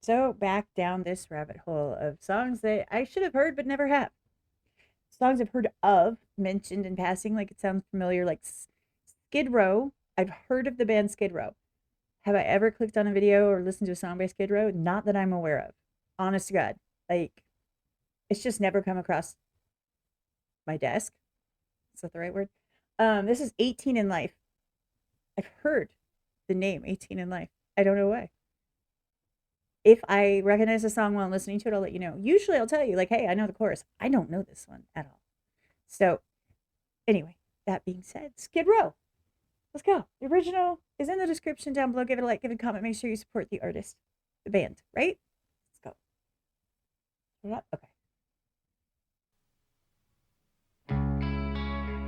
So back down this rabbit hole of songs that I should have heard but never have. Songs I've heard of, mentioned in passing, like it sounds familiar, like Skid Row. I've heard of the band Skid Row. Have I ever clicked on a video or listened to a song by Skid Row? Not that I'm aware of. Honest to God. Like, it's just never come across my desk. Is that the right word? This is 18 in Life. I've heard the name 18 in Life. I don't know why. If I recognize a song while I'm listening to it, I'll let you know. Usually I'll tell you, like, hey, I know the chorus. I don't know this one at all. So, anyway, that being said, Skid Row. Let's go. The original is in the description down below. Give it a like, give it a comment. Make sure you support the artist, the band, right? Let's go. Turn it up. Okay.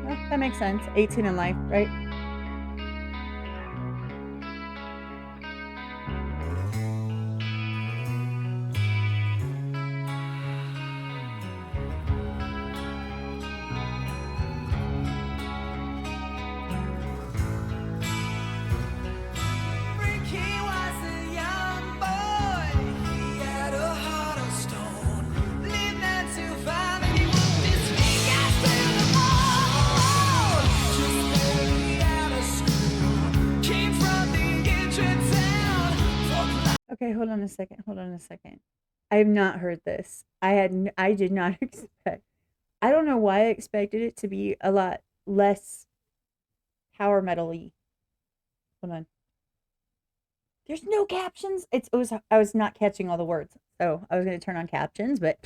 Well, that makes sense. 18 in Life, right? Okay, hold on a second. I have not heard this. I did not expect. I don't know why I expected it to be a lot less power metal-y. Hold on. There's no captions. I was not catching all the words. So I was going to turn on captions, but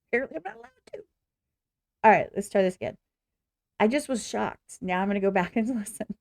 apparently I'm not allowed to. All right, let's try this again. I just was shocked. Now I'm going to go back and listen.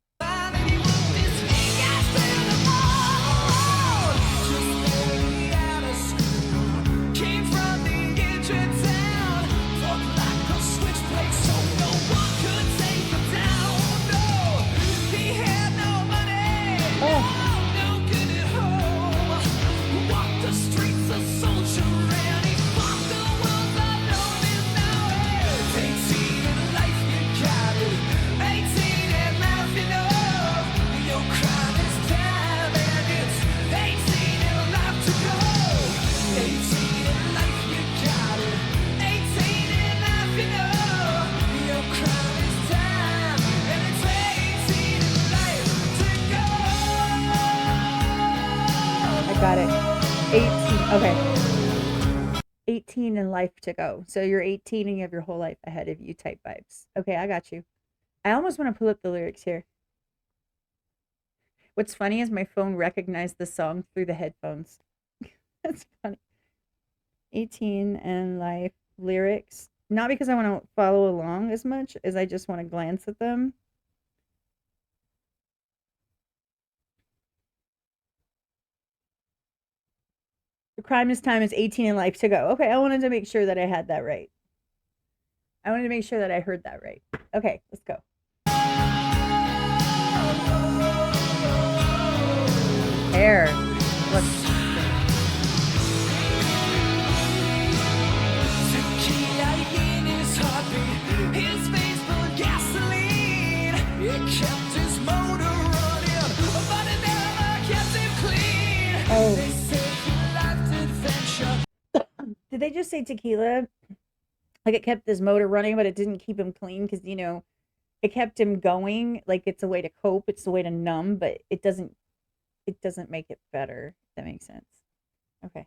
Got it. 18. Okay. 18 in life to go. So you're 18 and you have your whole life ahead of you type vibes. Okay, I got you. I almost want to pull up the lyrics here. What's funny is my phone recognized the song through the headphones. That's funny. 18 and life lyrics. Not because I want to follow along as much as I just want to glance at them. The crime this time is 18 in life to go. Okay, I wanted to make sure that I had that right. I wanted to make sure that I heard that right. Okay, let's go. Hair. Let's Did they just say tequila? Like it kept his motor running, but it didn't keep him clean because, you know, it kept him going. Like it's a way to cope. It's a way to numb, but it doesn't make it better. If that makes sense. Okay.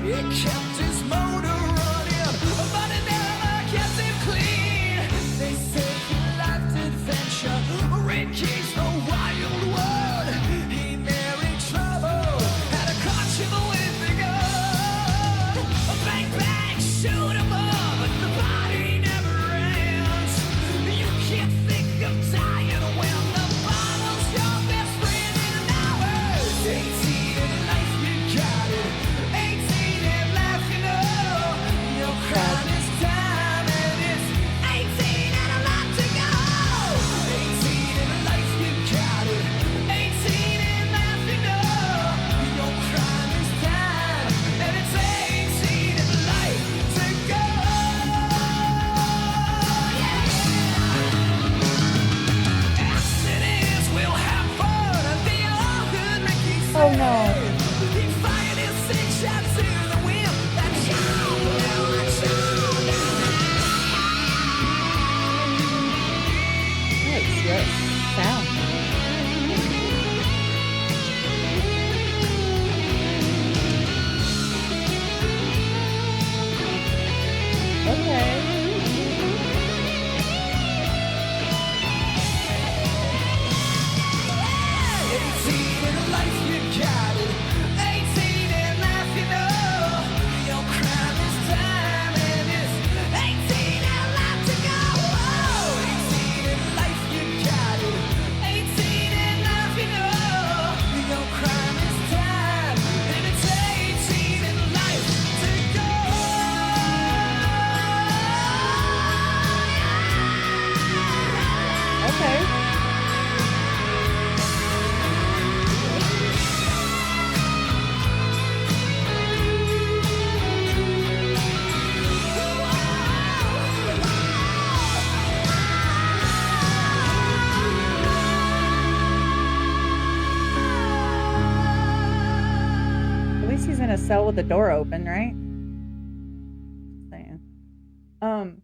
It kept his motor running, but it never kept him clean. They said he liked adventure, red keys, the wild world. He married trouble, had a crotch in the wind begun. A bang bang, shoot him up, but the body never ends. You can't think of dying when the bottle's your best friend in an hour. 18 in life, you got it. Oh no. What sound? Okay. Okay. At least he's in a cell with the door open, right? Just saying. Um,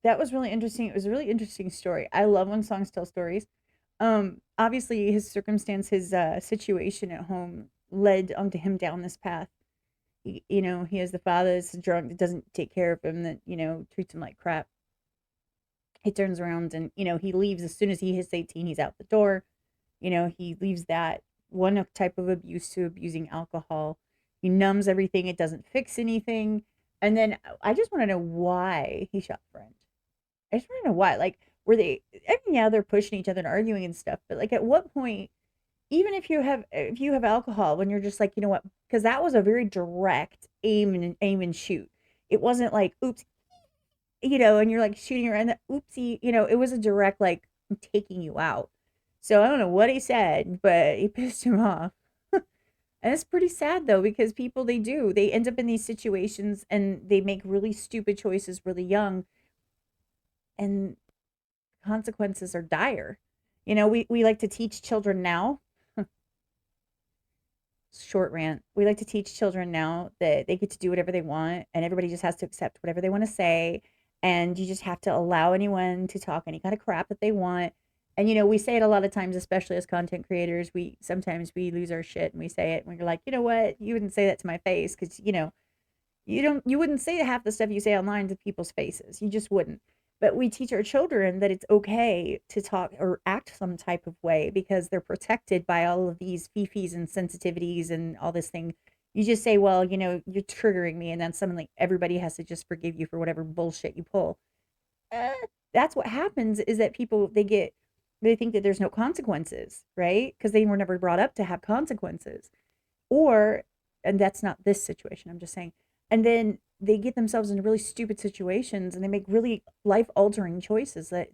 that was really interesting. It was a really interesting story. I love when songs tell stories. Obviously his circumstance, his situation at home led onto him down this path. He has the father that's drunk that doesn't take care of him, that, treats him like crap. He turns around and, he leaves as soon as he hits 18, he's out the door. He leaves that one type of abuse to abusing alcohol. He numbs everything, it doesn't fix anything. And then I just want to know why he shot a friend. I just want to know why. Like, were they, I mean, yeah, they're pushing each other and arguing and stuff, but like, at what point, even if you have alcohol, when you're just like, you know what, because that was a very direct aim and shoot. It wasn't like, oops, and you're like shooting around the oopsie, it was a direct, like, I'm taking you out. So I don't know what he said, but he pissed him off. And it's pretty sad though, because people, they end up in these situations and they make really stupid choices really young, and consequences are dire. We like to teach children now. Short rant. We like to teach children now that they get to do whatever they want and everybody just has to accept whatever they want to say. And you just have to allow anyone to talk any kind of crap that they want. And, we say it a lot of times, especially as content creators. We lose our shit and we say it when you're like, you know what? You wouldn't say that to my face because, you wouldn't say half the stuff you say online to people's faces. You just wouldn't. But we teach our children that it's okay to talk or act some type of way because they're protected by all of these fifis and sensitivities and all this thing. You just say, well, you're triggering me, and then suddenly everybody has to just forgive you for whatever bullshit you pull. Uh, that's what happens, is that people, they think that there's no consequences, right? Because they were never brought up to have consequences. Or, and that's not this situation, I'm just saying. And then they get themselves into really stupid situations and they make really life altering choices that,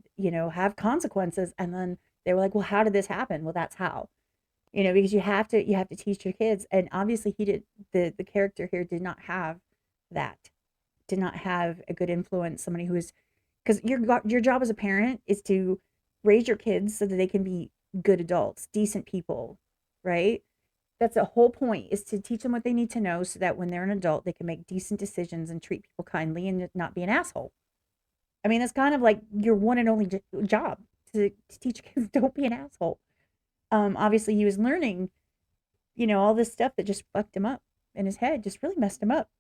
have consequences. And then they were like, well, how did this happen? Well, that's how, because you have to teach your kids. And obviously the character here did not have that, did not have a good influence, somebody who is, because your job as a parent is to raise your kids so that they can be good adults, decent people, right? That's the whole point, is to teach them what they need to know so that when they're an adult, they can make decent decisions and treat people kindly and not be an asshole. I mean, that's kind of like your one and only job, to teach kids don't be an asshole. Obviously, he was learning, all this stuff that just fucked him up in his head, just really messed him up.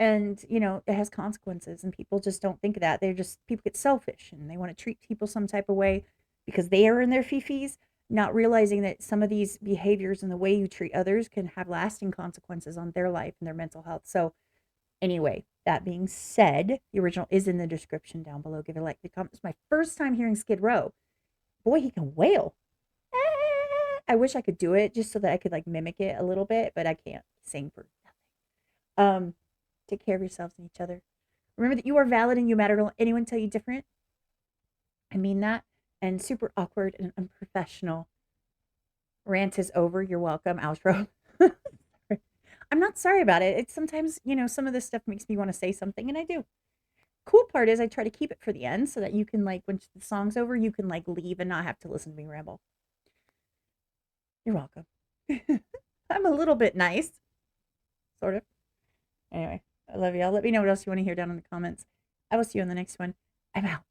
And, it has consequences, and people just don't think of that. People get selfish and they want to treat people some type of way because they are in their fifis, not realizing that some of these behaviors and the way you treat others can have lasting consequences on their life and their mental health. So anyway, that being said, the original is in the description down below. Give it a like. It's my first time hearing Skid Row. Boy, he can wail. I wish I could do it just so that I could like mimic it a little bit, but I can't sing for nothing. Take care of yourselves and each other. Remember that you are valid and you matter. Don't let anyone tell you different. I mean that. And super awkward and unprofessional. Rant is over. You're welcome. Outro. I'm not sorry about it. It's sometimes, some of this stuff makes me want to say something, and I do. Cool part is I try to keep it for the end so that you can, like, when the song's over, you can, like, leave and not have to listen to me ramble. You're welcome. little bit nice. Sort of. Anyway, I love y'all. Let me know what else you want to hear down in the comments. I will see you on the next one. I'm out.